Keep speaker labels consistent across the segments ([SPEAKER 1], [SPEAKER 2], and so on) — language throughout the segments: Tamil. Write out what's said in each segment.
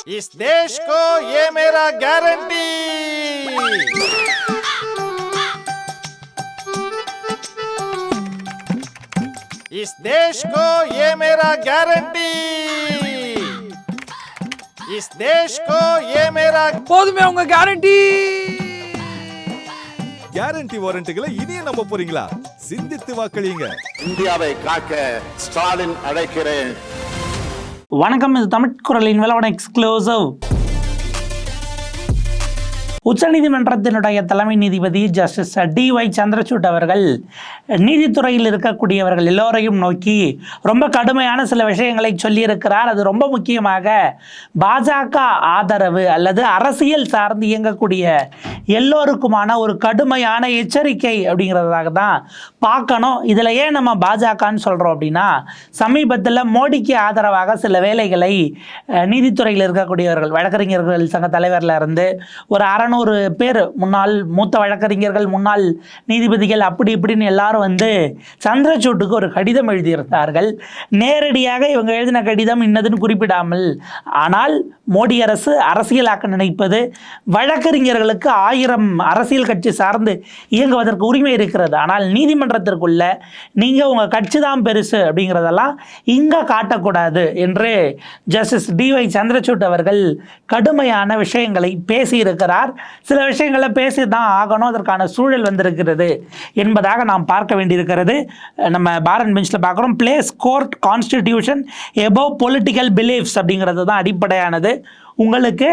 [SPEAKER 1] इस देश को ये मेरा गारंटी। इस देश को ये मेरा गारंटी। इस देश को ये मेरा
[SPEAKER 2] போதுமே உங்க கேரண்டி.
[SPEAKER 3] கேரண்டி வாரண்டிகளை இனியே நம்ப போறீங்களா? சிந்தித்து வாக்களியுங்க.
[SPEAKER 4] இந்தியாவை காக்க ஸ்டாலின் அழைக்கிறேன்.
[SPEAKER 5] வணக்கம், இது தமிழ் குரலின் விளவன எக்ஸ்க்ளூசிவ். உச்சநீதிமன்றத்தினுடைய தலைமை நீதிபதி ஜஸ்டிஸ் டி.ஒய். சந்திரசூட் அவர்கள் நீதித்துறையில் இருக்கக்கூடியவர்கள் எல்லோரையும் நோக்கி ரொம்ப கடுமையான சில விஷயங்களை சொல்லியிருக்கிறார். அது ரொம்ப முக்கியமாக பாஜக ஆதரவு அல்லது அரசியல் சார்ந்து இயங்கக்கூடிய எல்லோருக்குமான ஒரு கடுமையான எச்சரிக்கை அப்படிங்கிறதாக தான் பார்க்கணும். இதில் ஏன் நம்ம பாஜகன்னு சொல்கிறோம் அப்படின்னா, சமீபத்தில் மோடிக்கு ஆதரவாக சில வேலைகளை நீதித்துறையில் இருக்கக்கூடியவர்கள் வழக்கறிஞர்கள் சங்க தலைவரில் இருந்து ஒரு 600 பேர், முன்னாள் மூத்த வழக்கறிஞர்கள், முன்னாள் நீதிபதிகள், அப்படி இப்படின்னு எல்லாரும் வந்து சந்திரசூட்டுக்கு ஒரு கடிதம் எழுதியிருந்தார்கள். நேரடியாக இவங்க எழுதின கடிதம் இன்னதுன்னு குறிப்பிடாமல், ஆனால் மோடி அரசு அரசியலாக்க நினைப்பது, வழக்கறிஞர்களுக்கு 1000 அரசியல் கட்சி சார்ந்து இயங்குவதற்கு உரிமை இருக்கிறது, ஆனால் நீதிமன்றத்திற்குள்ள நீங்கள் உங்கள் கட்சி தான் பெருசு அப்படிங்கிறதெல்லாம் இங்கே காட்டக்கூடாது என்று ஜஸ்டிஸ் டி.ஒய். சந்திரசூட் அவர்கள் கடுமையான விஷயங்களை பேசியிருக்கிறார். சில விஷயங்களை பேசி தான் ஆகணும், அதற்கான சூழல் வந்திருக்கிறது என்பதாக நாம் பார்க்க வேண்டியிருக்கிறது. நம்ம பாரத் பெஞ்சில் பார்க்குறோம், place court constitution above political beliefs அப்படிங்கிறது தான் அடிப்படையானது. உங்களுக்கு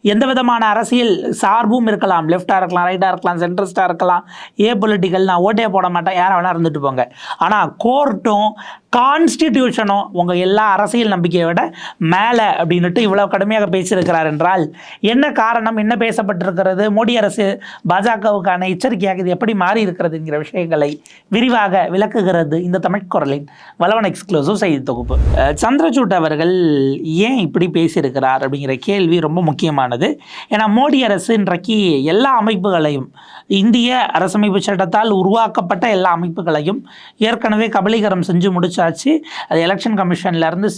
[SPEAKER 5] எந்த விதமான அரசியல் சார்பும் இருக்கலாம், லெஃப்டாக இருக்கலாம், ரைட்டாக இருக்கலாம், சென்ட்ரிஸ்டாக இருக்கலாம், பொலிட்டிக்கல், நான் ஓட்டே போட மாட்டேன், யாரை வேணா இருந்துட்டு போங்க. ஆனால் கோர்ட்டும் கான்ஸ்டிடியூஷனும் உங்கள் எல்லா அரசியல் நம்பிக்கையை விட மேலே அப்படின்ட்டு இவ்வளோ கடுமையாக பேசியிருக்கிறார் என்றால் என்ன காரணம், என்ன பேசப்பட்டிருக்கிறது, மோடி அரசு பாஜகவுக்கான எச்சரிக்கையாக இது எப்படி மாறி இருக்கிறது என்கிற விஷயங்களை விரிவாக விளக்குகிறது இந்த தமிழ் குரலின் வளவன் எக்ஸ்க்ளூசிவ் செய்தி தொகுப்பு. சந்திரசூட் அவர்கள் ஏன் இப்படி பேசியிருக்கிறார் அப்படிங்கிற கேள்வி ரொம்ப முக்கியமானது. ஏன்னா மோடி அரசு இன்றைக்கு எல்லா அமைப்புகளையும், இந்திய அரசமைப்பு சட்டத்தால் உருவாக்கப்பட்ட எல்லா அமைப்புகளையும் ஏற்கனவே கபலீகரம் செஞ்சு முடிச்சாச்சு. அது எலெக்ஷன் கமிஷன்லேருந்து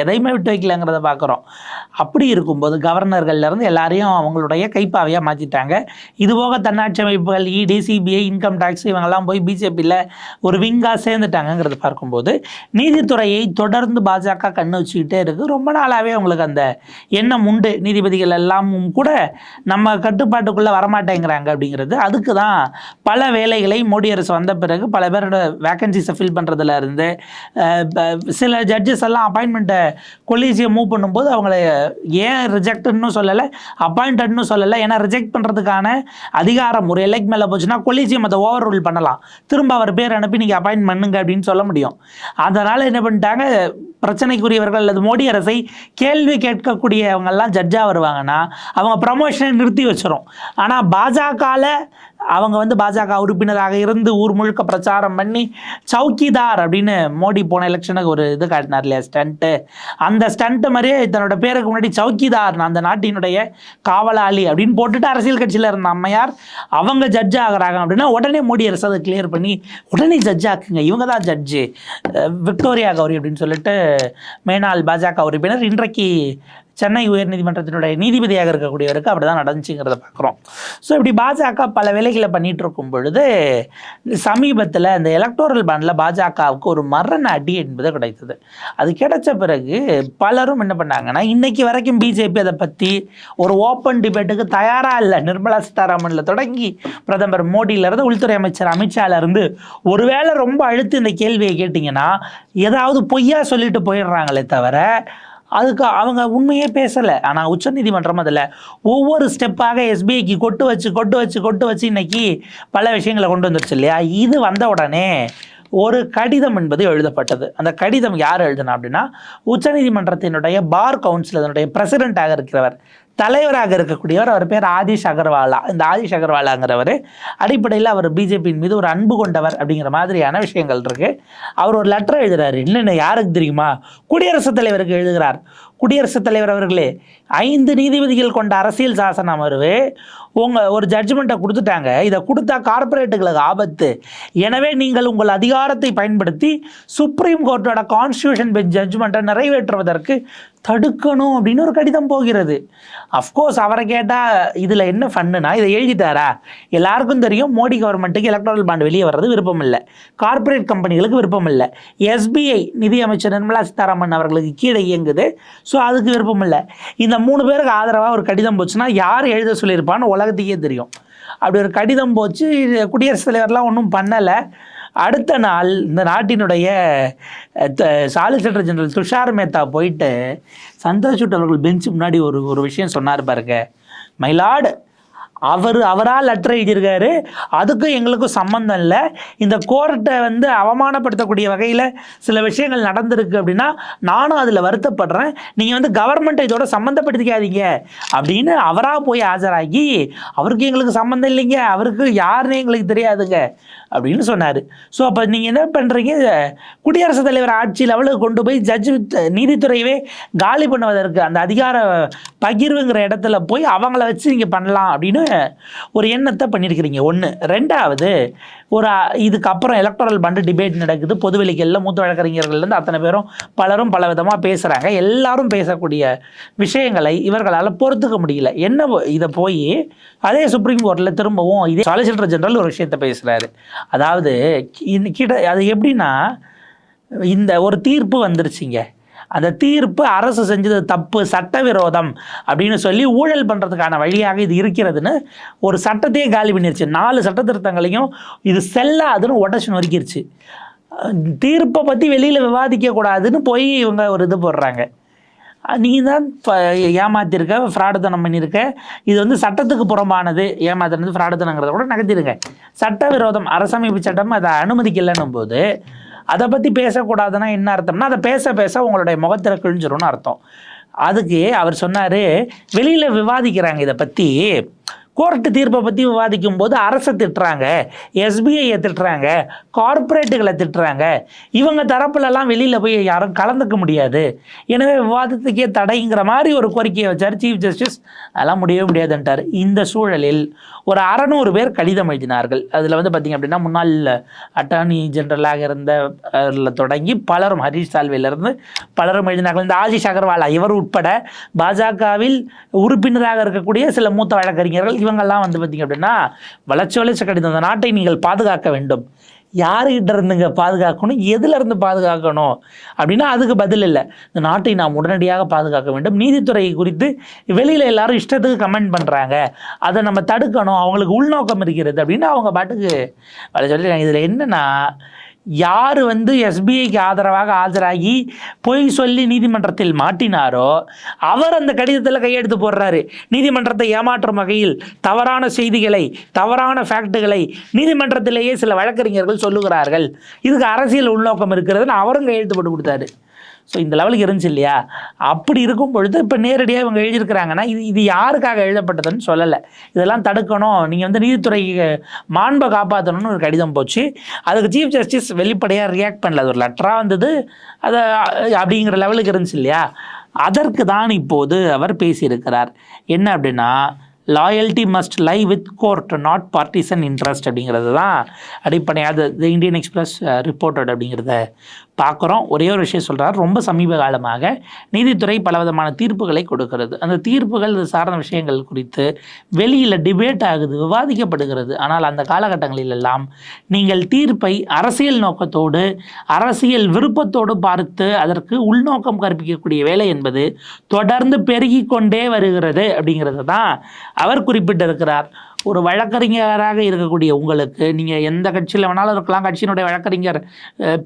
[SPEAKER 5] எதையுமே விட்டு வைக்கலங்கிறத பார்க்குறோம். அப்படி இருக்கும்போது கவர்னர்கள்லேருந்து எல்லாரையும் அவங்களுடைய கைப்பாவையாக மாற்றிட்டாங்க. இதுபோக தன்னாட்சி அமைப்புகள், இடி, சிபிஐ, இன்கம் டேக்ஸ், இவங்கெல்லாம் போய் பிஜேபியில் ஒரு விங்காக சேர்ந்துட்டாங்கிறத பார்க்கும்போது நீதித்துறையை தொடர்ந்து பாஜக கண்ணு வச்சுக்கிட்டே இருக்குது. ரொம்ப நாளாகவே அவங்களுக்கு அந்த எண்ணம் உண்டு, நீதிபதிகள் எல்லாமும் கூட நம்ம கட்டுப்பாட்டுக்குள்ளே வரமாட்டேங்கிறாங்க அப்படிங்கிறது. அதுக்கு தான் பல வேலைகளை மோடி அரசு வந்த பிறகு பல பேரோட வேக்கன்சிஸை ஃபில் பண்ணுறதுல இருந்து சில ஜட்ஜஸ் எல்லாம் அப்பாயின்மெண்ட்டை கொலீஜியை மூவ் பண்ணும்போது அவங்கள ஏன் ரிஜெக்ட்னு சொல்லலை, அப்பாயிண்டட்னு சொல்லலை. ஏன்னா ரிஜெக்ட் பண்ணுறதுக்கான அதிகாரம் ஒரு எல்லைக்கு மேலே போச்சுன்னா கொலீஜியம் அதை ஓவர் ரூல் பண்ணலாம், திரும்ப அவர் பேர் அனுப்பி நீங்கள் அப்பாயின்ட் பண்ணுங்க அப்படின்னு சொல்ல முடியும். அதனால் என்ன பண்ணிட்டாங்க, பிரச்சனைக்குரியவர்கள் அல்லது மோடி அரசை கேள்வி கேட்கக்கூடியவங்கெல்லாம் ஜட்ஜாக வருவாங்கன்னா அவங்க ப்ரமோஷனை நிறுத்தி வச்சிரும். ஆனால் பாஜகவில் அவங்க வந்து பாஜக உறுப்பினராக இருந்து ஊர் முழுக்க பிரச்சாரம் பண்ணி சவுக்கிதார் அப்படின்னு மோடி போன எலெக்ஷனுக்கு ஒரு இது காட்டினார் இல்லையா, ஸ்டண்ட்டு. அந்த ஸ்டண்ட்டு மாதிரியே தன்னோட பேருக்கு முன்னாடி சவுக்கிதார், அந்த நாட்டினுடைய காவலாளி அப்படின்னு போட்டுட்டு அரசியல் கட்சியில் இருந்த அம்மையார் அவங்க ஜட்ஜ் ஆகிறாங்க அப்படின்னா உடனே மோடி அரசு அதை கிளியர் பண்ணி உடனே ஜட்ஜ் ஆக்குங்க, இவங்க தான் ஜட்ஜு, விக்டோரியா கௌரி அப்படின்னு சொல்லிட்டு மேனாள் பாஜக உறுப்பினர் இன்றைக்கு சென்னை உயர்நீதிமன்றத்தினுடைய நீதிபதியாக இருக்கக்கூடியவருக்கு அப்படி தான் நடந்துச்சுங்கிறத பார்க்குறோம். ஸோ இப்படி பாஜக பல வேலைகளை பண்ணிகிட்டு இருக்கும் பொழுது சமீபத்தில் இந்த எலக்டோரல் பாண்டில் பாஜகவுக்கு ஒரு மரண அடி என்பது கிடைத்தது. அது கிடைச்ச பிறகு பலரும் என்ன பண்ணாங்கன்னா, இன்றைக்கி வரைக்கும் பிஜேபி அதை பற்றி ஒரு ஓப்பன் டிபேட்டுக்கு தயாராக இல்லை. நிர்மலா சீதாராமனில் தொடங்கி பிரதமர் மோடியிலேருந்து உள்துறை அமைச்சர் அமித்ஷாவிலேருந்து ஒருவேளை ரொம்ப அழுத்தி இந்த கேள்வியை கேட்டிங்கன்னா ஏதாவது பொய்யா சொல்லிட்டு போயிடுறாங்களே தவிர அதுக்கு அவங்க உண்மையே பேசலை. ஆனால் உச்சநீதிமன்றம் அதில் ஒவ்வொரு ஸ்டெப்பாக எஸ்பிஐக்கு கொட்டு வச்சு இன்னைக்கு பல விஷயங்களை கொண்டு வந்துருச்சு இல்லையா. இது வந்த உடனே ஒரு கடிதம் என்பது எழுதப்பட்டது. அந்த கடிதம் யார் எழுதினா அப்படின்னா, உச்சநீதிமன்றத்தினுடைய பார் கவுன்சில் அதனுடைய பிரசிடெண்ட்டாக இருக்கிறவர் தலைவராக இருக்கக்கூடியவர். அவர் பேர் ஆதிஷ் அகர்வாலா. இந்த ஆதிஷ் அகர்வாலாங்கிறவர் அடிப்படையில் அவர் பிஜேபியின் மீது ஒரு அன்பு கொண்டவர் அப்படிங்கிற மாதிரியான விஷயங்கள் இருக்குது. அவர் ஒரு லெட்டர் எழுதுகிறார். என்னென்ன யாருக்கு தெரியுமா? குடியரசுத் தலைவருக்கு எழுதுகிறார். குடியரசுத் தலைவர் அவர்களே, 5 நீதிபதிகள் கொண்ட அரசியல் சாசன அமர்வு ஒரு ஜட்ஜ்மெண்ட்டை கொடுத்துட்டாங்க. இதை கொடுத்தா கார்பரேட்டுகளுக்கு ஆபத்து. எனவே நீங்கள் உங்கள் அதிகாரத்தை பயன்படுத்தி சுப்ரீம் கோர்ட்டோட கான்ஸ்டியூஷன் பெஞ்ச் ஜட்ஜ்மெண்ட்டை நிறைவேற்றுவதற்கு தடுக்கணும் அப்படின்னு ஒரு கடிதம் போகிறது. அஃப்கோர்ஸ் அவரை கேட்டால் இதில் என்ன ஃபன்னுனா, இதை எழுதிட்டாரா? எல்லாருக்கும் தெரியும் மோடி கவர்மெண்ட்டுக்கு எலக்ட்ரல் பாண்ட் வெளியே வர்றது விருப்பம் இல்லை, கார்பரேட் கம்பெனிகளுக்கு விருப்பம் இல்லை. எஸ்பிஐ நிதியமைச்சர் நிர்மலா சீதாராமன் அவர்களுக்கு கீழே இயங்குது. ஸோ அதுக்கு விருப்பம் இல்லை. இந்த 3 பேருக்கு ஆதரவாக ஒரு கடிதம் போச்சுன்னா யார் எழுத சொல்லியிருப்பான்னு உலகத்துக்கே தெரியும். அப்படி ஒரு கடிதம் போச்சு. குடியரசுத் தலைவர்லாம் ஒன்றும் பண்ணலை. அடுத்த நாள் இந்த நாட்டினுடைய சாலிசிட்டர் ஜெனரல் துஷார் மேத்தா போயிட்டு சந்திரசூட் அவர்கள் பெஞ்ச் முன்னாடி ஒரு விஷயம் சொன்னார் பாருங்க. மைலார்டு, அவரால் லெட்டர் எழுதியிருக்காரு, அதுக்கும் எங்களுக்கும் சம்மந்தம் இல்லை. இந்த கோர்ட்டை அவமானப்படுத்தக்கூடிய வகையில் சில விஷயங்கள் நடந்திருக்கு அப்படின்னா நானும் அதில் வருத்தப்படுறேன். நீங்கள் கவர்மெண்ட்டை இதோட சம்மந்தப்படுத்திக்காதீங்க அப்படின்னு அவராக போய் ஆஜராகி, அவருக்கு எங்களுக்கு சம்மந்தம் இல்லைங்க, அவருக்கு யாருன்னு எங்களுக்கு தெரியாதுங்க அப்படின்னு சொன்னார். ஸோ அப்போ நீங்கள் என்ன பண்ணுறீங்க? குடியரசுத் தலைவர் ஆட்சி லெவலுக்கு கொண்டு போய் நீதித்துறையவே காலி பண்ணுவதற்கு அந்த அதிகார பகிர்வுங்கிற இடத்துல போய் அவங்கள வச்சு நீங்கள் பண்ணலாம் அப்படின்னு ஒரு எண்ணத்தை பண்ணியிருக்கிறீங்க. ஒன்று. ரெண்டாவது, இதுக்கப்புறம் எலக்டோரல் பாண்ட் டிபேட் நடக்குது. பொதுவெளிகளில் மூத்த வழக்கறிஞர்கள்லேருந்து அத்தனை பேரும் பலரும் பல விதமாக பேசுகிறாங்க. எல்லாரும் பேசக்கூடிய விஷயங்களை இவர்களால் பொறுத்துக்க முடியல. என்ன இதை போய் அதே சுப்ரீம் கோர்ட்டில் திரும்பவும் இதே சாலிசிட்டர் ஜெனரல் ஒரு விஷயத்தை பேசுகிறாரு. அதாவது அது எப்படின்னா, இந்த ஒரு தீர்ப்பு வந்துருச்சுங்க. அந்த தீர்ப்பு அரசு செஞ்சது தப்பு, சட்டவிரோதம் அப்படின்னு சொல்லி ஊழல் பண்ணுறதுக்கான வழியாக இது இருக்கிறதுன்னு ஒரு சட்டத்தையே காலி பண்ணிருச்சு. 4 சட்ட திருத்தங்களையும் இது செல்லாதுன்னு உடச்சு நொறுக்கிருச்சு. தீர்ப்பை பற்றி வெளியில் விவாதிக்கக்கூடாதுன்னு போய் இவங்க ஒரு இது போடுறாங்க. நீ தான் ஏமாத்திருக்க, ஃப்ராடுத்தனம் பண்ணியிருக்க, இது சட்டத்துக்கு புறம்பானது, ஏமாத்துறது ஃப்ராடுத்தனங்கிறத கூட நகர்த்திருங்க. சட்டவிரோதம், அரசமைப்பு சட்டம் அதை அனுமதிக்கலைன்னும் போது அதை பற்றி பேசக்கூடாதுன்னா என்ன அர்த்தம்னா, அதை பேச உங்களுடைய முகத்தில் கிழிஞ்சிரும்னு அர்த்தம். அதுக்கு அவர் சொன்னார், வெளியில் விவாதிக்கிறாங்க இதை பற்றி, கோர்ட்டு தீர்ப்பை பற்றி விவாதிக்கும் போது அரசை திட்டுறாங்க, எஸ்பிஐயை திட்டுறாங்க, கார்பரேட்டுகளை திட்டுறாங்க. இவங்க தரப்புலலாம் வெளியில் போய் யாரும் கலந்துக்க முடியாது, எனவே விவாதத்துக்கே தடைங்கிற மாதிரி ஒரு கோரிக்கையை வச்சார் சீஃப் ஜஸ்டிஸ். அதெல்லாம் முடியவே முடியாதுன்ட்டார். இந்த சூழலில் ஒரு 600 பேர் கடிதம் எழுதினார்கள். அதில் பார்த்திங்க அப்படின்னா முன்னாள் அட்டார்னி ஜெனரலாக இருந்த தொடங்கி பலரும், ஹரீஷ் சால்வேலேருந்து பலரும் எழுதினார்கள். இந்த ஆதிஷ் அகர்வாலா இவர் உட்பட பாஜகவில் உறுப்பினராக இருக்கக்கூடிய சில மூத்த வழக்கறிஞர்கள் இவங்கெல்லாம் பார்த்திங்க அப்படின்னா வளர்ச்சி கடிதம். இந்த நாட்டை நீங்கள் பாதுகாக்க வேண்டும். யாருக்கிட்ட இருந்துங்க பாதுகாக்கணும், எதுலேருந்து பாதுகாக்கணும் அப்படின்னா அதுக்கு பதில் இல்லை. இந்த நாட்டை நாம் உடனடியாக பாதுகாக்க வேண்டும். நீதித்துறை குறித்து வெளியில் எல்லாரும் இஷ்டத்துக்கு கமெண்ட் பண்ணுறாங்க, அதை நம்ம தடுக்கணும், அவங்களுக்கு உள்நோக்கம் இருக்கிறது அப்படின்னு அவங்க பாட்டுக்கு சொல்லிடுறாங்க. இதில் என்னென்னா, யார் எஸ்பிஐக்கு ஆதரவாக ஆஜராகி பொய் சொல்லி நீதிமன்றத்தில் மாட்டினாரோ அவர் அந்த கடிதத்தில் கையெழுத்து போடுறாரு. நீதிமன்றத்தை ஏமாற்றும் வகையில் தவறான செய்திகளை, தவறான ஃபேக்டுகளை நீதிமன்றத்திலேயே சில வழக்கறிஞர்கள் சொல்லுகிறார்கள், இதுக்கு அரசியல் உள்நோக்கம் இருக்கிறதுன்னு அவரும் கையெழுத்து போட்டு கொடுத்தாரு. ஸோ இந்த லெவலுக்கு இருந்துச்சு இல்லையா? அப்படி இருக்கும் பொழுது இப்போ நேரடியாக இவங்க எழுதியிருக்கிறாங்கன்னா இது யாருக்காக எழுதப்பட்டதுன்னு சொல்லலை. இதெல்லாம் தடுக்கணும், நீங்கள் நீதித்துறை மாண்பை காப்பாற்றணும்னு ஒரு கடிதம் போச்சு. அதுக்கு சீஃப் ஜஸ்டிஸ் வெளிப்படையாக ரியாக்ட் பண்ணல. அது ஒரு லெட்டராக வந்தது, அதை அப்படிங்கிற லெவலுக்கு இருந்துச்சு இல்லையா? அதற்கு தான் இப்போது அவர் பேசியிருக்கிறார். என்ன அப்படின்னா, loyalty must lie with court, not partisan interest அப்படிங்கிறது தான் அடிப்படையாக தி இந்தியன் எக்ஸ்பிரஸ் ரிப்போர்ட்டட் அப்படிங்கிறத பார்க்குறோம். ஒரே ஒரு விஷயம் சொல்கிறார், ரொம்ப சமீப காலமாக நீதித்துறை பலவிதமான தீர்ப்புகளை கொடுக்கிறது. அந்த தீர்ப்புகள் இது சார்ந்த விஷயங்கள் குறித்து வெளியில் டிபேட் ஆகுது, விவாதிக்கப்படுகிறது. ஆனால் அந்த காலகட்டங்களிலெல்லாம் நீங்கள் தீர்ப்பை அரசியல் நோக்கத்தோடு, அரசியல் விருப்பத்தோடு பார்த்து அதற்கு உள்நோக்கம் கற்பிக்கக்கூடிய வேலை என்பது தொடர்ந்து பெருகி கொண்டே வருகிறது அப்படிங்கிறது தான் அவர் குறிப்பிட்டிருக்கிறார். ஒரு வழக்கறிஞராக இருக்கக்கூடிய உங்களுக்கு, நீங்கள் எந்த கட்சியில் வேணாலும் இருக்கலாம், கட்சியினுடைய வழக்கறிஞர்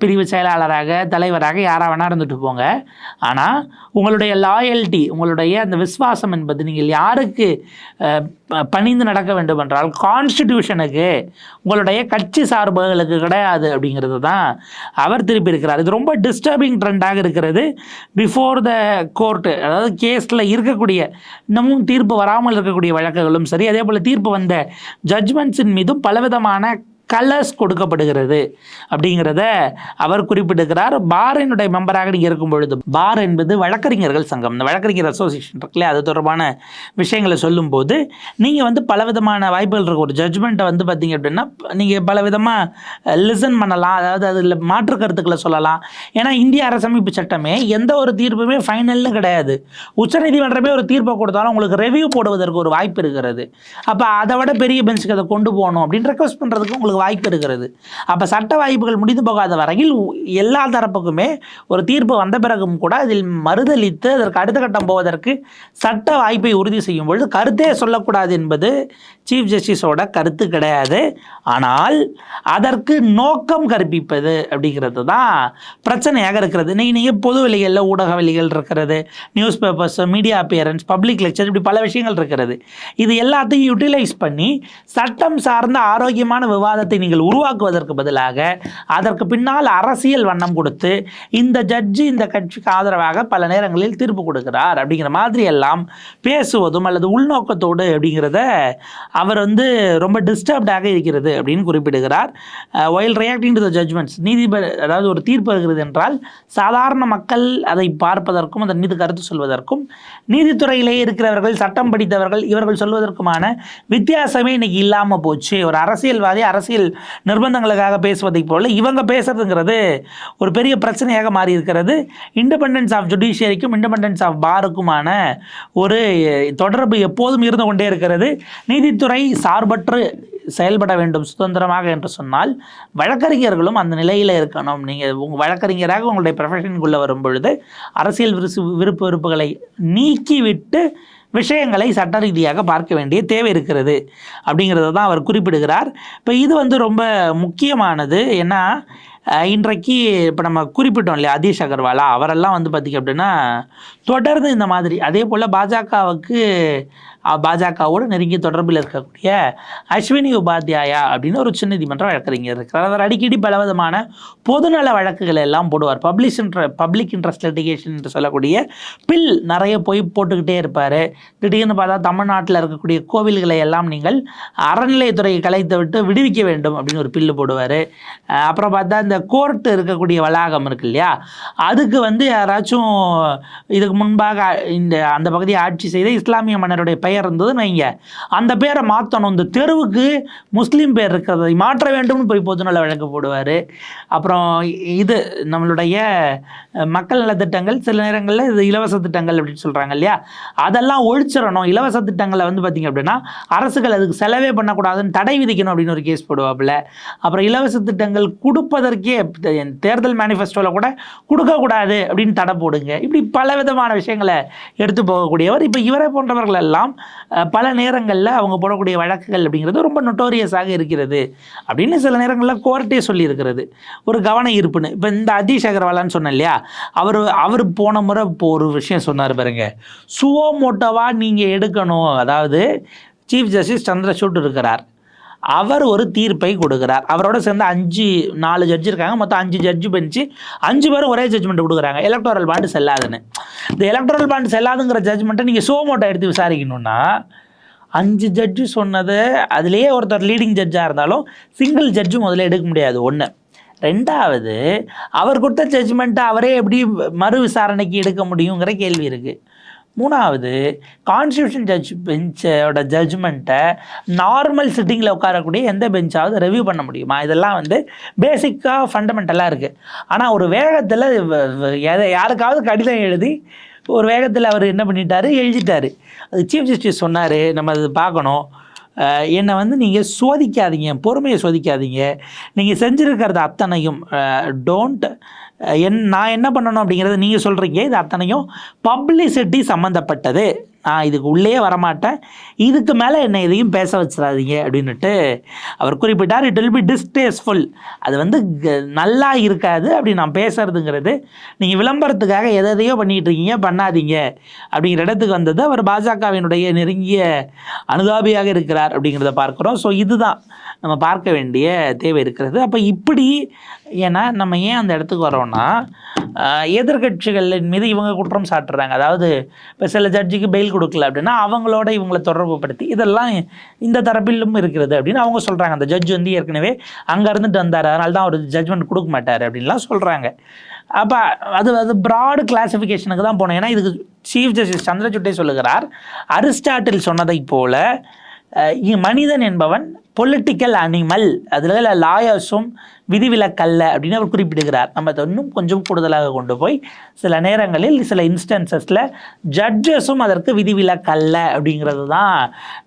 [SPEAKER 5] பிரிவு செயலாளராக, தலைவராக யாராக வேணால் இருந்துட்டு போங்க. ஆனால் உங்களுடைய லாயல்ட்டி, உங்களுடைய அந்த விசுவாசம் என்பது நீங்கள் யாருக்கு பணிந்து நடக்க வேண்டும் என்றால் கான்ஸ்டிடியூஷனுக்கு, உங்களுடைய கட்சி சார்புகளுக்கு கிடையாது அப்படிங்கிறது தான் அவர் திருப்பி இருக்கிறார். இது ரொம்ப டிஸ்டர்பிங் ட்ரெண்டாக இருக்கிறது. பிஃபோர் த கோர்ட்டு, அதாவது கேஸில் இருக்கக்கூடிய இன்னமும் தீர்ப்பு வராமல் இருக்கக்கூடிய வழக்குகளும் சரி, அதே போல் தீர்ப்பு வந்த ஜட்ஜ்மெண்ட்ஸின் மீதும் பலவிதமான கலர்ஸ் கொடுக்கப்படுகிறது அப்படிங்கிறத அவர் குறிப்பிட்டிருக்கிறார். பாரினுடைய மெம்பராக நீங்கள் இருக்கும் பொழுது, பார் என்பது வழக்கறிஞர்கள் சங்கம், இந்த வழக்கறிஞர் அசோசியேஷன் இருக்குல்லையா, அது தொடர்பான விஷயங்களை சொல்லும்போது நீங்கள் பலவிதமான வாய்ப்புகள் இருக்கும். ஒரு ஜட்ஜ்மெண்ட்டை பார்த்தீங்க அப்படின்னா நீங்கள் பலவிதமாக லிசன் பண்ணலாம், அதாவது அதில் மாற்று கருத்துக்களை சொல்லலாம். ஏன்னா இந்திய அரசமைப்பு சட்டமே எந்த ஒரு தீர்ப்புமே ஃபைனல்னு கிடையாது. உச்சநீதிமன்றமே ஒரு தீர்ப்பை கொடுத்தாலும் உங்களுக்கு ரெவ்யூ போடுவதற்கு ஒரு வாய்ப்பு இருக்கிறது. அப்போ அதை விட பெரிய பெஞ்சுக்கு அதை கொண்டு போகணும் அப்படின்னு ரெக்வஸ்ட் பண்ணுறதுக்கு உங்களுக்கு வாய்ப்பு இருக்கிறது. அப்போ சட்ட வாய்ப்புகள் முடிந்து போகாத வரையில் எல்லா தரப்புக்குமே ஒரு தீர்ப்பு வந்த பிறகும் கூட அதில் மறுதளித்து அதற்கு அடுத்த கட்டம் போவதற்கு சட்ட வாய்ப்பை உறுதி செய்யும் பொழுது கருத்தே சொல்லக்கூடாது என்பது சீஃப் ஜஸ்டிஸோட கருத்து கிடையாது. ஆனால் அதற்கு நோக்கம் கற்பிப்பது அப்படிங்கிறது தான் பிரச்சனையாக இருக்கிறது. நீங்கள் பொது வெளிகளில் ஊடக வெளிகள் இருக்கிறது, news papers, media appearance, public lecture, இப்படி பல விஷயங்கள் இருக்கிறது. இது எல்லாத்தையும் யூட்டிலைஸ் பண்ணி சட்டம் சார்ந்த ஆரோக்கியமான விவாதத்தை நீங்கள் உருவாக்குவதற்கு பதிலாக அதற்கு பின்னால் அரசியல் வண்ணம் கொடுத்து இந்த ஜட்ஜி இந்த கட்சிக்கு ஆதரவாக பல நேரங்களில் தீர்ப்பு கொடுக்கிறார் அப்படிங்கிற மாதிரி எல்லாம் பேசுவதும் அல்லது உள்நோக்கத்தோடு அப்படிங்கிறத அவர் ரொம்ப டிஸ்டர்ப்டாக இருக்கிறது அப்படின்னு குறிப்பிடுகிறார். While reacting to the judgments, நீதிபதி அதாவது ஒரு தீர்ப்பு வருகிறது என்றால் சாதாரண மக்கள் அதை பார்ப்பதற்கும் அதன் மீது கருத்து சொல்வதற்கும் நீதித்துறையிலே இருக்கிறவர்கள், சட்டம் படித்தவர்கள், இவர்கள் சொல்வதற்குமான வித்தியாசமே இன்னைக்கு இல்லாமல் போச்சு. ஒரு அரசியல்வாதி அரசியல் நிர்பந்தங்களுக்காக பேசுவதைப் போல இவங்க பேசுறதுங்கிறது ஒரு பெரிய பிரச்சனையாக மாறி இருக்கிறது. இண்டிபெண்டன்ஸ் ஆஃப் ஜுடிஷியரிக்கும் இண்டிபெண்டன்ஸ் ஆஃப் பாருக்குமான ஒரு தொடர்பு எப்போதும் இருந்து கொண்டே இருக்கிறது. நீதித்துறை சார்பற்று செயல்பட வேண்டும் சுதந்திரமாக என்று சொன்னால் வழக்கறிஞர்களும் அந்த நிலையில் இருக்கணும். நீங்கள் உங்கள் வழக்கறிஞராக உங்களுடைய ப்ரொஃபஷனுக்குள்ளே வரும் பொழுது அரசியல் விருப்பு வெறுப்புகளை நீக்கிவிட்டு விஷயங்களை சட்ட ரீதியாக பார்க்க வேண்டிய தேவை இருக்கிறது அப்படிங்கிறத தான் அவர் குறிப்பிடுகிறார். இப்போ இது ரொம்ப முக்கியமானது. ஏன்னா இன்றைக்கு இப்போ நம்ம குறிப்பிட்டோம் இல்லையா, அதீஷ் அகர்வாலா அவரெல்லாம் பார்த்திங்க அப்படின்னா தொடர்ந்து இந்த மாதிரி, அதே போல் பாஜகவோடு நெருங்கிய தொடர்பில் இருக்கக்கூடிய அஸ்வினி உபாத்யாயா அப்படின்னு ஒரு உச்ச நீதிமன்ற வழக்கறிஞர் இருக்கிறார். அவர் அடிக்கடி பலவிதமான பொதுநல வழக்குகளை எல்லாம் போடுவார். பப்ளிக் இன்ட்ரெஸ்ட் லிட்டிகேஷன் என்று சொல்லக்கூடிய பில் நிறைய போய் போட்டுக்கிட்டே இருப்பார். திடீர்னு பார்த்தா தமிழ்நாட்டில் இருக்கக்கூடிய கோவில்களை எல்லாம் நீங்கள் அறநிலையத்துறையை கலைத்து விட்டு விடுவிக்க வேண்டும் அப்படின்னு ஒரு பில்லு போடுவார். அப்புறம் பார்த்தா இந்த கோர்ட்டு இருக்கக்கூடிய வளாகம் இருக்கு இல்லையா, அதுக்கு யாராச்சும் இதுக்கு முன்பாக அந்த பகுதியை ஆட்சி செய்த இஸ்லாமிய மன்னருடைய பெயர் இருந்ததுன்னு வைங்க, அந்த பேரை மாற்றணும், இந்த தெருவுக்கு முஸ்லீம் பேர் இருக்கிறதை மாற்ற வேண்டும்னு போய் பொதுநல வழக்கு போடுவார். அப்புறம் இது நம்மளுடைய மக்கள் நலத்திட்டங்கள், சில நேரங்களில் இது இலவச திட்டங்கள் அப்படின்னு சொல்கிறாங்க இல்லையா, அதெல்லாம் ஒழிச்சிடணும். இலவச திட்டங்களை பார்த்திங்க அப்படின்னா அரசுகள் அதுக்கு செலவே பண்ணக்கூடாதுன்னு தடை விதிக்கணும் அப்படின்னு ஒரு கேஸ் போடுவாப்புல. அப்புறம் இலவச திட்டங்கள் கொடுப்பதற்கே தேர்தல் மேனிஃபெஸ்டோவில் கூட கொடுக்கக்கூடாது அப்படின்னு தடை போடுங்க. இப்படி பல விதமான விஷயங்களை எடுத்து போகக்கூடியவர். இப்போ இவரை போன்றவர்கள் எல்லாம் பல நேரங்களில் அவங்க போடக்கூடிய வழக்குகள் அப்படிங்கிறது ரொம்ப நொட்டோரியஸாக இருக்கிறது அப்படின்னு சில நேரங்களில் கோர்ட்டே சொல்லியிருக்கிறது. ஒரு கவன ஈர்ப்புன்னு இப்போ இந்த அதீஷ் அகர்வாலான்னு சொன்னேன் இல்லையா, அவர் போன முறை இப்போ ஒரு விஷயம் சொன்னார் பாருங்க, சுவோமோட்டோவாக நீங்கள் எடுக்கணும். அதாவது சீஃப் ஜஸ்டிஸ் சந்திரசூட் இருக்கிறார், அவர் ஒரு தீர்ப்பை கொடுக்குறார். அவரோட சேர்ந்து 4 ஜட்ஜி இருக்காங்க, மொத்தம் 5 ஜட்ஜு பெஞ்சு 5 பேரும் ஒரே ஜட்ஜ்மெண்ட் கொடுக்குறாங்க. எலக்டோரல் பாண்டு செல்லாதுன்னு. இந்த எலக்டோரல் பாண்டு செல்லாதுங்கிற ஜட்ஜ்மெண்ட்டை நீங்கள் சோமோட்டோ எடுத்து விசாரிக்கணும்னா 5 ஜட்ஜு சொன்னது, அதுலேயே ஒருத்தர் லீடிங் ஜட்ஜாக இருந்தாலும் சிங்கிள் ஜட்ஜு முதல்ல எடுக்க முடியாது. ஒன்று. ரெண்டாவது, அவர் கொடுத்த ஜட்ஜ்மெண்ட்டை அவரே எப்படி மறு விசாரணைக்கு எடுக்க முடியுங்கிற கேள்வி இருக்குது. மூணாவது, கான்ஸ்டியூஷன் பெஞ்சோட ஜட்ஜ்மெண்ட்டை நார்மல் சிட்டிங்கில் உட்காரக்கூடிய எந்த பெஞ்சாவது ரிவ்யூ பண்ண முடியுமா? இதெல்லாம் பேசிக்காக ஃபண்டமெண்டலாக இருக்குது. ஆனால் ஒரு வேகத்தில் யாருக்காவது கடிதம் எழுதி ஒரு வேகத்தில் அவர் என்ன பண்ணிட்டாரு, எழுதிட்டார். அது சீஃப் ஜஸ்டிஸ் சொன்னார், நம்ம அது பார்க்கணும், என்னை நீங்கள் சோதிக்காதீங்க, பொறுமையை சோதிக்காதீங்க, நீங்கள் செஞ்சுருக்கிறது அத்தனையும் நான் என்ன பண்ணணும் அப்படிங்கிறத நீங்கள் சொல்கிறீங்க, இது அத்தனையும் பப்ளிசிட்டி சம்மந்தப்பட்டது, நான் இதுக்கு உள்ளே வரமாட்டேன், இதுக்கு மேலே என்னை எதையும் பேச வச்சிடாதீங்க அப்படின்னுட்டு அவர் குறிப்பிட்டார். இட் வில் பி டிஸ்டேஸ்ஃபுல், அது வந்து நல்லா இருக்காது அப்படி நான் பேசுறதுங்கிறது. நீங்கள் விளம்பரத்துக்காக எதையோ பண்ணிகிட்டு இருக்கீங்க, பண்ணாதீங்க அப்படிங்கிற இடத்துக்கு வந்தது. அவர் பாஜகவினுடைய நெருங்கிய அனுதாபியாக இருக்கிறார் அப்படிங்கிறத பார்க்குறோம். ஸோ இதுதான் நம்ம பார்க்க வேண்டிய தேவை இருக்கிறது. அப்போ இப்படி, ஏன்னா நம்ம ஏன் அந்த இடத்துக்கு வரோன்னா, எதிர்கட்சிகளின் மீது இவங்க குற்றம் சாட்டுறாங்க. அதாவது இப்போ சில ஜட்ஜிக்கு பெயில் கொடுக்கல அப்படின்னா அவங்களோட இவங்களை தொடர்பு படுத்தி இதெல்லாம் இந்த தரப்பிலும் இருக்கிறது அப்படின்னு அவங்க சொல்கிறாங்க. அந்த ஜட்ஜ் வந்து ஏற்கனவே அங்கே இருந்துட்டு வந்தார், அதனால தான் அவர் ஜட்ஜ்மெண்ட் கொடுக்க மாட்டார் அப்படின்லாம் சொல்கிறாங்க. அப்போ அது ப்ராடு கிளாசிஃபிகேஷனுக்கு தான் போனோம். ஏன்னா இதுக்கு சீஃப் ஜஸ்டிஸ் சந்திரசூட்டே சொல்லுகிறார், அரிஸ்டாட்டில் சொன்னதை போல மனிதன் என்பவன் பொலிட்டிக்கல் அனிமல், அதில் லாயர்ஸும் விதிவிலக்கல்ல அப்படின்னு அவர் குறிப்பிடுகிறார். நம்ம அதை இன்னும் கொஞ்சம் கூடுதலாக கொண்டு போய் சில நேரங்களில் சில இன்ஸ்டன்சஸில் ஜட்ஜஸும் அதற்கு விதிவிலக்கல்ல அப்படிங்கிறது தான்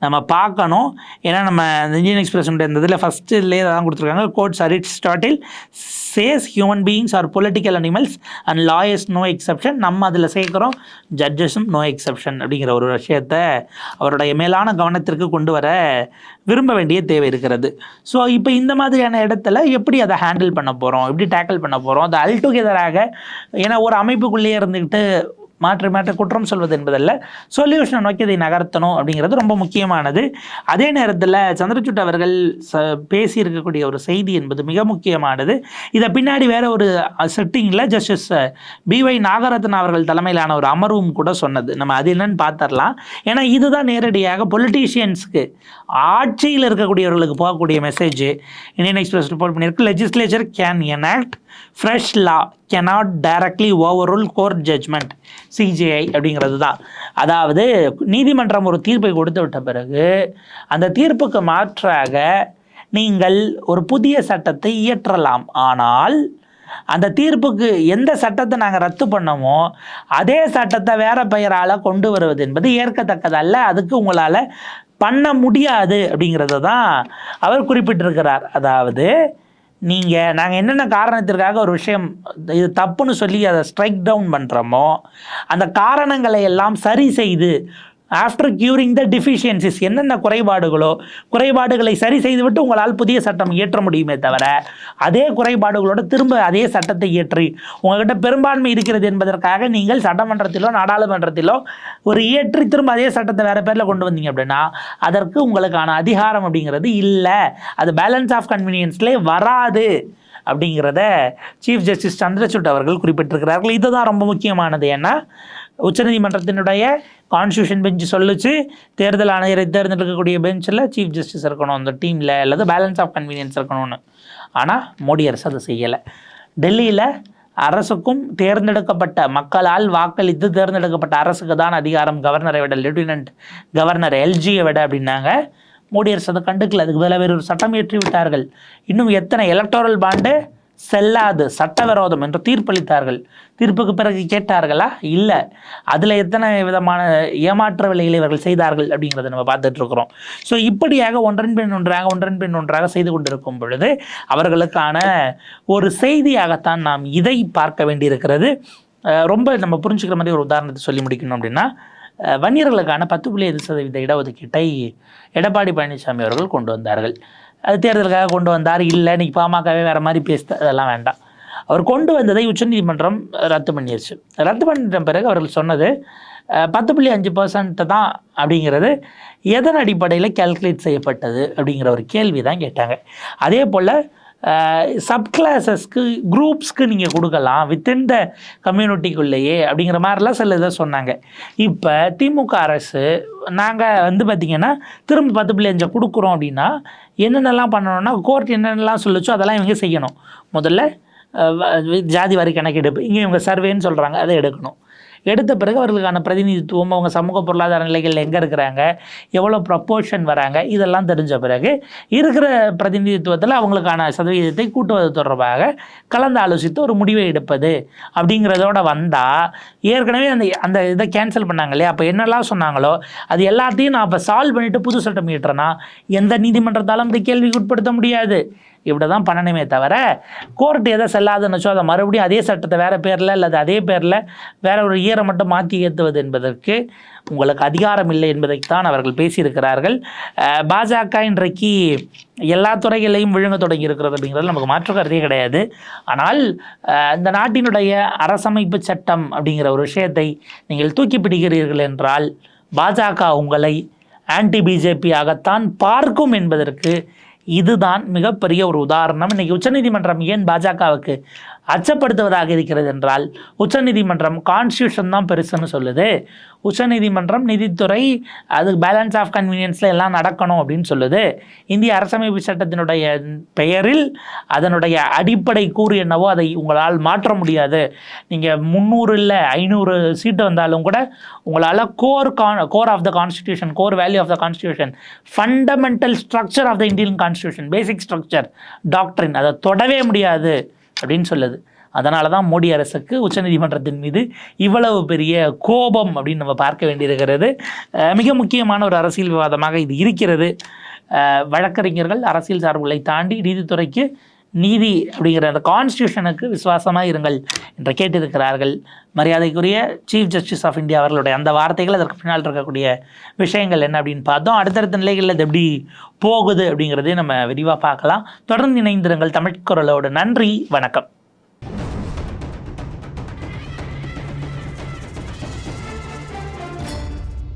[SPEAKER 5] நம்ம பார்க்கணும். ஏன்னா நம்ம இந்தியன் எக்ஸ்பிரஸனுடைய இந்த இதில் ஃபஸ்ட்டுலேயே தான் கொடுத்துருக்காங்க. Quotes Aristotle says human beings are political animals and lawyers no exception. நம்ம அதில் சேர்க்குறோம் ஜட்ஜஸும் நோ எக்ஸப்ஷன் அப்படிங்கிற ஒரு விஷயத்தை அவருடைய மேலான கவனத்திற்கு கொண்டு வர விரும்ப வேண்டிய தேவை இருக்கிறது. ஸோ இப்போ இந்த மாதிரியான இடத்துல எப்படி அதை ஹேண்டில் பண்ண போகிறோம், எப்படி டேக்கிள் பண்ண போகிறோம், அது அல்டுகெதராக, ஏன்னா ஒரு அமைப்புக்குள்ளேயே இருந்துக்கிட்டு மாற்றி குற்றம் சொல்வது என்பதல்ல, சொல்யூஷனை நோக்கி அதை நகர்த்தணும் அப்படிங்கிறது ரொம்ப முக்கியமானது. அதே நேரத்தில் சந்திரசூட் அவர்கள் பேசியிருக்கக்கூடிய ஒரு செய்தி என்பது மிக முக்கியமானது. இதை பின்னாடி வேற ஒரு செட்டிங்கில் ஜஸ்டிஸ் BY நாகரத்ன அவர்கள் தலைமையிலான ஒரு அமர்வும் கூட சொன்னது. நம்ம அது என்னன்னு பார்த்துடலாம். ஏன்னா இதுதான் நேரடியாக பொலிட்டீஷியன்ஸுக்கு, ஆட்சியில் இருக்கக்கூடியவர்களுக்கு போகக்கூடிய மெசேஜ். இந்தியன் எக்ஸ்பிரஸ் ரிப்போர்ட் பண்ணியிருக்கு, legislature can enact fresh law cannot directly overrule court judgment CJI அப்படிங்கிறது தான். அதாவது நீதிமன்றம் ஒரு தீர்ப்பை கொடுத்து விட்ட பிறகு அந்த தீர்ப்புக்கு மாற்றாக நீங்கள் ஒரு புதிய சட்டத்தை இயற்றலாம். ஆனால் அந்த தீர்ப்புக்கு எந்த சட்டத்தை நாங்கள் ரத்து பண்ணோமோ அதே சட்டத்தை வேற பெயரால் கொண்டு வருவது என்பது ஏற்கத்தக்கதல்ல, அதுக்கு உங்களால் பண்ண முடியாது அப்படிங்கிறத தான் அவர் குறிப்பிட்டிருக்கிறார். அதாவது நாங்கள் என்னென்ன காரணத்திற்காக ஒரு விஷயம் இது தப்புன்னு சொல்லி அதை ஸ்ட்ரைக் டவுன் பண்ணுறோமோ அந்த காரணங்களை எல்லாம் சரி செய்து ஆஃப்டர் கியூரிங் த டிஃபிஷியன்சிஸ், என்னென்ன குறைபாடுகளை சரி செய்துவிட்டு உங்களால் புதிய சட்டம் இயற்ற முடியுமே தவிர அதே குறைபாடுகளோடு திரும்ப அதே சட்டத்தை இயற்றி உங்கள்கிட்ட பெரும்பான்மை இருக்கிறது என்பதற்காக நீங்கள் சட்டமன்றத்திலோ நாடாளுமன்றத்திலோ ஒரு இயற்றி திரும்ப அதே சட்டத்தை வேறு பேரில் கொண்டு வந்தீங்க அப்படின்னா அதற்கு உங்களுக்கான அதிகாரம் அப்படிங்கிறது இல்லை, அது பேலன்ஸ் ஆஃப் கன்வீனியன்ஸ்லேயே வராது அப்படிங்கிறத சீஃப் ஜஸ்டிஸ் சந்திரசூட் அவர்கள் குறிப்பிட்டிருக்கிறார்கள். இதுதான் ரொம்ப முக்கியமானது. ஏன்னா உச்சநீதிமன்றத்தினுடைய கான்ஸ்டியூஷன் பெஞ்ச் சொல்லிச்சு, தேர்தல் ஆணையரை தேர்ந்தெடுக்கக்கூடிய பெஞ்சில் சீஃப் ஜஸ்டிஸ் இருக்கணும் அந்த டீமில், அல்லது பேலன்ஸ் ஆஃப் கன்வீனியன்ஸ் இருக்கணும்னு. ஆனால் மோடி அரசு அதை செய்யலை. டெல்லியில் அரசுக்கும் தேர்ந்தெடுக்கப்பட்ட மக்களால் வாக்களித்து தேர்ந்தெடுக்கப்பட்ட அரசுக்கு தான் அதிகாரம், கவர்னரை விட, லெப்டினன்ட் கவர்னர் LGயை விட அப்படின்னாங்க. மோடி அரசு அதை கண்டுக்கல, அதுக்கு பதிலாக வேறு ஒரு சட்டம் இயற்றி விட்டார்கள். இன்னும் எத்தனை எலக்டோரல் பாண்டு செல்லாது, சட்டவிரோதம் என்று தீர்ப்பளித்தார்கள். தீர்ப்புக்கு பிறகு கேட்டார்களா? இல்லை. அதில் எத்தனை விதமான ஏமாற்ற வேலைகளை இவர்கள் செய்தார்கள் அப்படிங்கிறத நம்ம பார்த்துட்டு இருக்கிறோம். ஸோ இப்படியாக ஒன்றன் பின் ஒன்றாக செய்து கொண்டிருக்கும் பொழுது அவர்களுக்கான ஒரு செய்தியாகத்தான் நாம் இதை பார்க்க வேண்டியிருக்கிறது. ரொம்ப நம்ம புரிஞ்சுக்கிற மாதிரி ஒரு உதாரணத்தை சொல்லி முடிக்கணும் அப்படின்னா, வன்னியர்களுக்கான 10.5% இடஒதுக்கீட்டை எடப்பாடி பழனிசாமி அவர்கள் கொண்டு வந்தார்கள். அது தேர்தலுக்காக கொண்டு வந்தார், இல்லை இன்றைக்கி பாமகவே வேறு மாதிரி பேசுது, அதெல்லாம் வேண்டாம். அவர் கொண்டு வந்ததை உச்சநீதிமன்றம் ரத்து பண்ணிடுச்சு. ரத்து பண்ணிட்ட பிறகு அவர்கள் சொன்னது 10.5% தான் அப்படிங்கிறது எதன் அடிப்படையில் கேல்குலேட் செய்யப்பட்டது அப்படிங்கிற ஒரு கேள்வி தான் கேட்டாங்க. அதே போல் சப் கிளாஸஸ்க்கு, குரூப்ஸ்க்கு நீங்கள் கொடுக்கலாம் வித்தின் த கம்யூனிட்டிக்குள்ளேயே அப்படிங்கிற மாதிரிலாம் சில இதை சொன்னாங்க. இப்போ திமுக அரசு நாங்கள் பார்த்திங்கன்னா திரும்ப 10.5 கொடுக்குறோம் அப்படின்னா என்னென்னலாம் பண்ணணும்னா, கோர்ட் என்னென்னலாம் சொல்லிச்சோ அதெல்லாம் இவங்க செய்யணும். முதல்ல ஜாதி வாரி கணக்கெடுப்பு, இங்கே இவங்க சர்வேன்னு சொல்கிறாங்க, அதை எடுக்கணும். எடுத்த பிறகு அவர்களுக்கான பிரதிநிதித்துவம், அவங்க சமூக பொருளாதார நிலைகள் எங்கே இருக்கிறாங்க, எவ்வளோ ப்ரப்போர்ஷன் வராங்க, இதெல்லாம் தெரிஞ்ச பிறகு இருக்கிற பிரதிநிதித்துவத்தில் அவங்களுக்கான சதவீதத்தை கூட்டுவது தொடர்பாக கலந்து ஆலோசித்து ஒரு முடிவை எடுப்பது அப்படிங்கிறதோட வந்தால், ஏற்கனவே அந்த இதை கேன்சல் பண்ணாங்க இல்லையா, அப்போ என்னெல்லாம் சொன்னாங்களோ அது எல்லாத்தையும் நான் அப்போ சால்வ் பண்ணிவிட்டு புது சட்டம் இயற்றேன்னா எந்த நீதிமன்றத்தாலும் இந்த கேள்விக்கு உட்படுத்த முடியாது. இப்படி தான் பண்ணணுமே தவிர கோர்ட்டு எதை செல்லாதுன்னுச்சோ அதை மறுபடியும் அதே சட்டத்தை வேறு பேரில் அல்லது அதே பேரில் வேற ஒரு இயரை மட்டும் மாற்றி ஏற்றுவது என்பதற்கு உங்களுக்கு அதிகாரம் இல்லை என்பதைத்தான் அவர்கள் பேசியிருக்கிறார்கள். பாஜக இன்றைக்கு எல்லா துறைகளையும் விழுங்க தொடங்கி இருக்கிறது அப்படிங்கிறது நமக்கு மாற்று கருத்தே கிடையாது. ஆனால் இந்த நாட்டினுடைய அரசமைப்பு சட்டம் அப்படிங்கிற ஒரு விஷயத்தை நீங்கள் தூக்கி பிடிக்கிறீர்கள் என்றால் பாஜக உங்களை ஆன்டி பிஜேபி ஆகத்தான் பார்க்கும் என்பதற்கு இதுதான் மிகப்பெரிய ஒரு உதாரணம். இன்றைக்கி உச்சநீதிமன்றம் ஏன் பாஜகவுக்கு அச்சப்படுத்துவதாக இருக்கிறது என்றால் உச்சநீதிமன்றம் கான்ஸ்டியூஷன் தான் பெருசுன்னு சொல்லுது. உச்சநீதிமன்றம் நிதித்துறை அது பேலன்ஸ் ஆஃப் கன்வீனியன்ஸில் எல்லாம் நடக்கணும் அப்படின்னு சொல்லுது. இந்திய அரசமைப்பு சட்டத்தினுடைய பெயரில் அதனுடைய அடிப்படை கூறு என்னவோ அதை உங்களால் மாற்ற முடியாது. நீங்கள் 300 இல்லை 500 சீட்டு வந்தாலும் கூட உங்களால் core of the constitution, core value of the constitution, fundamental structure of the Indian constitution, basic structure, doctrine அதை தொடவே முடியாது அப்படின்னு சொல்லுது. அதனால தான் மோடி அரசுக்கு உச்சநீதிமன்றத்தின் மீது இவ்வளவு பெரிய கோபம் அப்படின்னு நம்ம பார்க்க வேண்டியிருக்கிறது. மிக முக்கியமான ஒரு அரசியல் விவாதமாக இது இருக்கிறது. வழக்கறிஞர்கள் அரசியல் சார்புகளை தாண்டி நீதித்துறைக்கு நீதி அப்படிங்கிற அந்த கான்ஸ்டியூஷனுக்கு விசுவாசமாக இருங்கள் என்று கேட்டிருக்கிறார்கள். மரியாதைக்குரிய சீஃப் ஜஸ்டிஸ் ஆஃப் இந்தியா அவர்களுடைய அந்த வார்த்தைகள், அதற்கு பின்னால் இருக்கக்கூடிய விஷயங்கள் என்ன அப்படின்னு பார்த்தோம். அடுத்தடுத்த நிலைகளில் இது எப்படி போகுது அப்படிங்கிறதே நம்ம விரிவாக பார்க்கலாம். தொடர்ந்து இணைந்திருங்கள் தமிழ் குரலோடு. நன்றி, வணக்கம்.